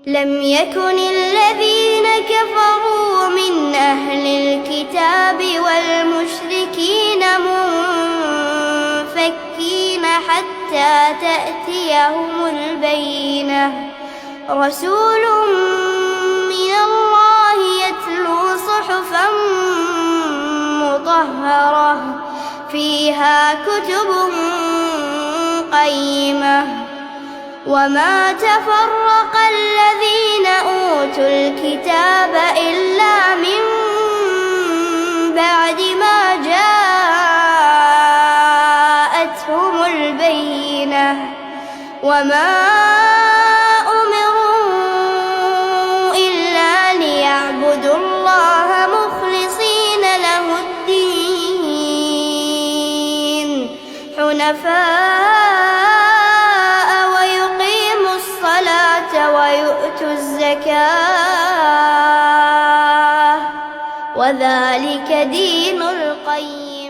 لم يكن الذين كفروا من أهل الكتاب والمشركين منفكين حتى تأتيهم البينة رسول من الله يتلو صحفا مطهرة فيها كتب قيمة وما تفرق الذين أوتوا الكتاب إلا من بعد ما جاءتهم البينة وما أمروا إلا ليعبدوا الله مخلصين له الدين حنفاء ويقيموا الصلاة ويؤتوا الزكاة وذلك دين القيم.